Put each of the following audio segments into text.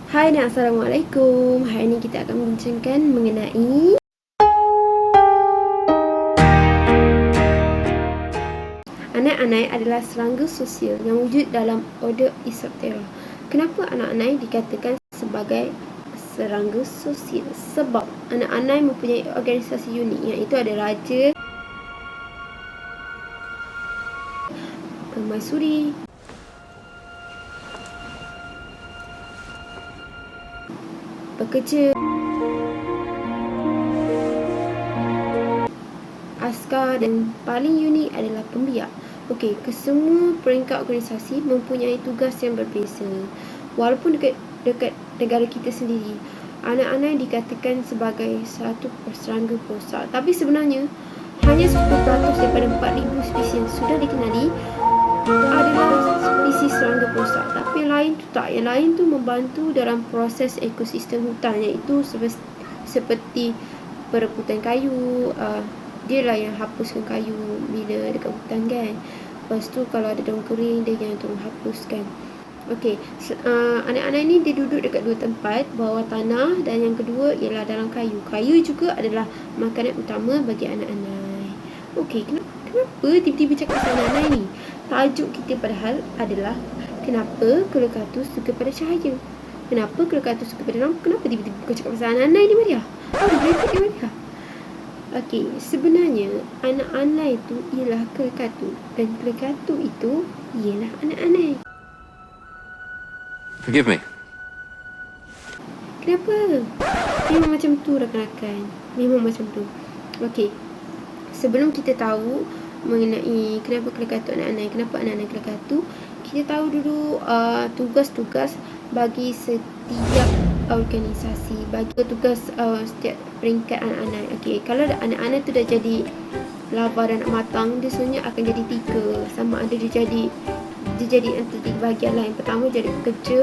Hai dan Assalamualaikum. Hari ini kita akan membincangkan mengenai anak-anak adalah serangga sosial yang wujud dalam order Isoptera. Kenapa anak-anak dikatakan sebagai serangga sosial? Sebab anak-anak mempunyai organisasi unik, iaitu ada raja, permaisuri, pekerja, askar, dan paling unik adalah pembiak. Okey, kesemua peringkat organisasi mempunyai tugas yang berbeza. Walaupun dekat negara kita sendiri, anak-anak dikatakan sebagai satu serangga posak, tapi sebenarnya hanya 10% daripada 4,000 spesies yang sudah dikenali adalah spesies serangga posak. Tapi yang lain tu tak. Yang lain tu membantu dalam proses ekosistem hutan, iaitu seperti perebutan kayu. Dia lah yang hapuskan kayu bila dekat hutan kan. Lepas tu kalau ada daun kering, dia yang tolong hapuskan. Okey, anak-anak ni dia duduk dekat dua tempat, bawah tanah, dan yang kedua ialah dalam kayu. Kayu juga adalah makanan utama bagi anak-anak. Okey, kenapa tiba-tiba cakap pasal anak-anak ni? Tajuk kita padahal adalah kenapa kelekatu suka pada cahaya. Kenapa kelekatu suka pada lampu? Kenapa tiba-tiba kau cakap pasal anak-anak ni, Maria? Apa berikut dia, Maria? Okey, sebenarnya anak-anak itu ialah kelekatu, dan kelekatu itu ialah anak-anak. Forgive me. Kenapa? Memang macam tu rakan-rakan. Memang macam tu. Okey, sebelum kita tahu mengenai kenapa kelekatu anak-anak, kenapa anak-anak kelekatu, kita tahu dulu tugas-tugas bagi setiap organisasi, bagi tugas setiap peringkat anak-anak. Okey, kalau anak-anak tu dah jadi lava dan nak matang, dia sebenarnya akan jadi 3. Sama ada dia jadi antara 3 bahagian lah. Yang pertama jadi pekerja,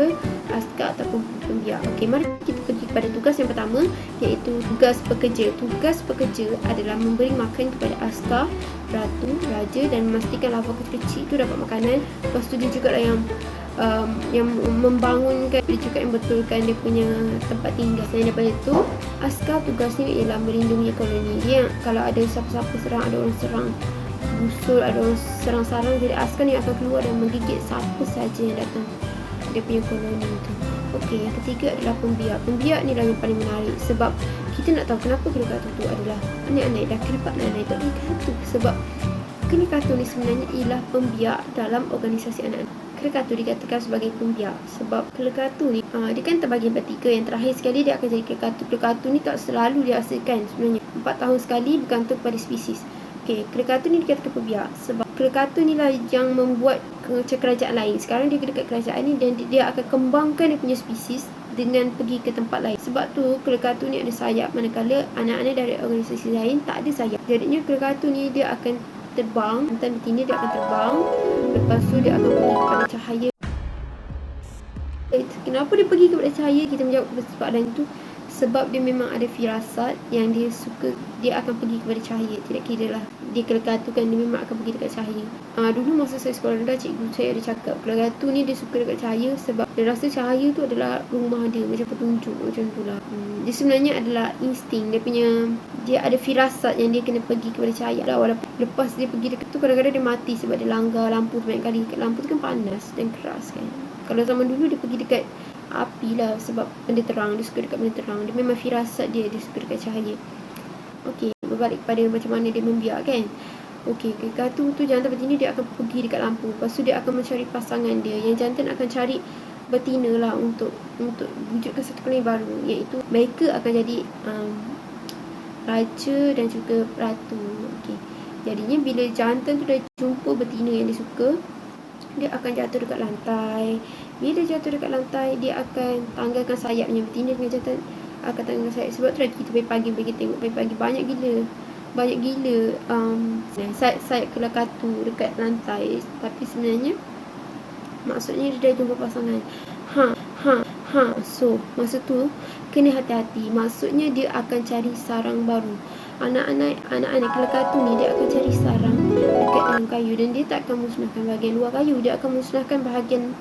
askar ataupun pembiak. Okey, mari kita pergi kepada tugas yang pertama, iaitu tugas pekerja. Tugas pekerja adalah memberi makan kepada askar, ratu, raja, dan memastikan lava kecil-kecil itu dapat makanan. Lepas tu dia juga lah yang membangunkan, dia juga yang betulkan dia punya tempat tinggal. Selain daripada itu, askar tugasnya ialah melindungi koloni. Dia kalau ada siapa-siapa serang, ada orang serang busul, ada orang serang-sarang, jadi askar ni akan keluar dan menggigit siapa saja yang datang dia punya koloni tu. Okey, yang ketiga adalah pembiak. Pembiak ni lah yang paling menarik, sebab kita nak tahu kenapa kelekatu tu adalah anak-anak. Dah kenapa anak-anak itu kelekatu? Sebab kelekatu ni sebenarnya ialah pembiak dalam organisasi anak-anak. Kelekatu dikatakan sebagai pembiak sebab kelekatu ni dia kan terbagi bertiga. Yang terakhir sekali dia akan jadi kelekatu. Kelekatu ni tak selalu dihasilkan sebenarnya. 4 tahun sekali bergantung pada spesies. Okey, kelekatu ni dikatakan pembiak sebab kelekatu ni lah yang membuat kerajaan lain. Sekarang dia dekat kerajaan ni dan dia akan kembangkan dia punya spesies dengan pergi ke tempat lain. Sebab tu kelekatu ni ada sayap, manakala anak-anak dari organisasi lain tak ada sayap. Jadinya kelekatu ni dia akan terbang, jantan betina dia akan terbang. Lepas tu dia akan pergi kepada cahaya. Kenapa dia pergi kepada cahaya? Kita menjawab soalan tu sebab dia memang ada firasat yang dia suka, dia akan pergi kepada cahaya. Tidak kira lah dia kelekatu kan, dia memang akan pergi dekat cahaya. Dulu masa saya sekolah rendah, cikgu saya ada cakap kelekatu ni dia suka dekat cahaya sebab dia rasa cahaya tu adalah rumah dia, macam petunjuk macam tu lah. Dia sebenarnya adalah insting, dia ada firasat yang dia kena pergi kepada cahaya lah. Walaupun lepas dia pergi dekat tu, kadang-kadang dia mati sebab dia langgar lampu banyak kali. Lampu tu kan panas dan keras kan. Kalau zaman dulu dia pergi dekat api lah sebab benda terang, dia suka dekat benda terang. Dia memang firasat dia suka dekat cahaya. Okey, berbalik kepada macam mana dia membiak kan. Okey, kelekatu tu jantan betina dia akan pergi dekat lampu. Lepas tu dia akan mencari pasangan dia. Yang jantan akan cari betina lah untuk wujudkan satu koloni baru, iaitu mereka akan jadi raja dan juga ratu. Okey, jadinya bila jantan tu dah jumpa betina yang dia suka, dia akan jatuh dekat lantai. Bila jatuh dekat lantai, dia akan tanggalkan sayapnya. Betina dengan jantan akan tanggalkan sayap. Sebab tu kita pagi-pagi pergi tengok, pagi-pagi banyak gila sayap kelekatu dekat lantai. Tapi sebenarnya maksudnya dia dah jumpa pasangan. So masa tu kena hati-hati. Maksudnya dia akan cari sarang baru. Anak-anak kelekatu ni dia akan cari sarang dekat dalam kayu, dan dia tak akan musnahkan bahagian luar kayu. Dia akan musnahkan bahagian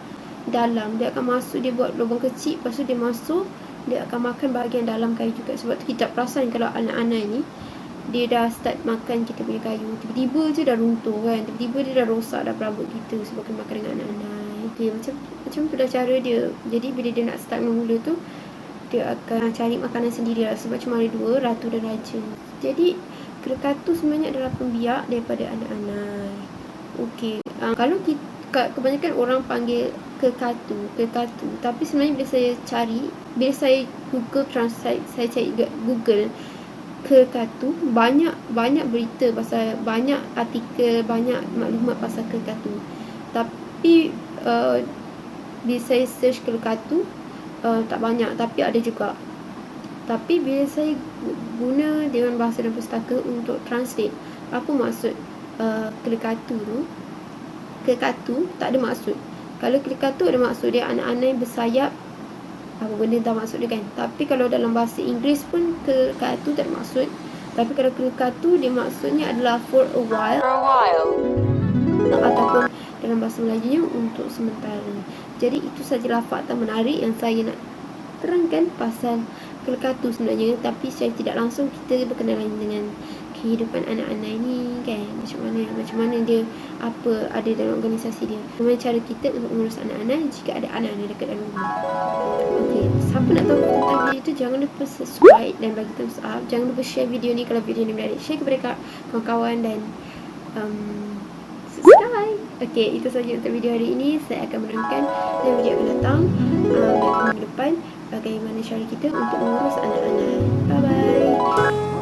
dalam. Dia akan masuk, dia buat lubang kecil, lepas tu dia masuk, dia akan makan bahagian dalam kayu juga. Sebab tu kita perasan kalau anak-anak ni dia dah start makan kita punya kayu, tiba-tiba je dah runtuh kan, tiba-tiba dia dah rosak dah perabot kita sebab kena makan dengan anak-anak. Okay, macam tu dah cara dia. Jadi bila dia nak start mula tu, dia akan cari makanan sendiri lah. Sebab cuma ada dua, ratu dan raja. Jadi krekatu sebenarnya adalah pembiak daripada anak-anak. Okey, kalau kebanyakan orang panggil kekatu, tapi sebenarnya bila saya Google Translate, saya cari Google kekatu, banyak berita pasal, banyak artikel, banyak maklumat pasal kekatu. Tapi bila saya search kekatu, tak banyak, tapi ada juga. Tapi bila saya guna Dewan Bahasa dan Pustaka untuk translate apa maksud kekatu tu, kekatu tak ada maksud. Kalau kekatu ada maksud dia anak-anak yang bersayap, apa benda tak maksud dia kan. Tapi kalau dalam bahasa Inggeris pun kekatu tak ada maksud. Tapi kalau kekatu dia maksudnya adalah for a while, ataupun dalam bahasa Melajunya untuk sementara. Jadi itu sajalah fakta menarik yang saya nak terangkan pasal kekatu sebenarnya. Tapi secara tidak langsung kita berkenalan dengan kehidupan anak-anak ini kan, macam mana dia, apa ada dalam organisasi dia, bagaimana cara kita untuk mengurus anak-anak jika ada anak-anak dekat dalam rumah. Okey, siapa nak tahu tentang video tu, jangan lupa subscribe dan bagi thumbs up. Jangan lupa share video ni kalau video ni menarik, share kepada kawan-kawan dan subscribe. Okey, itu saja untuk video hari ini. Saya akan menerangkan dalam video akan datang minggu depan bagaimana cara kita untuk mengurus anak-anak. Bye bye.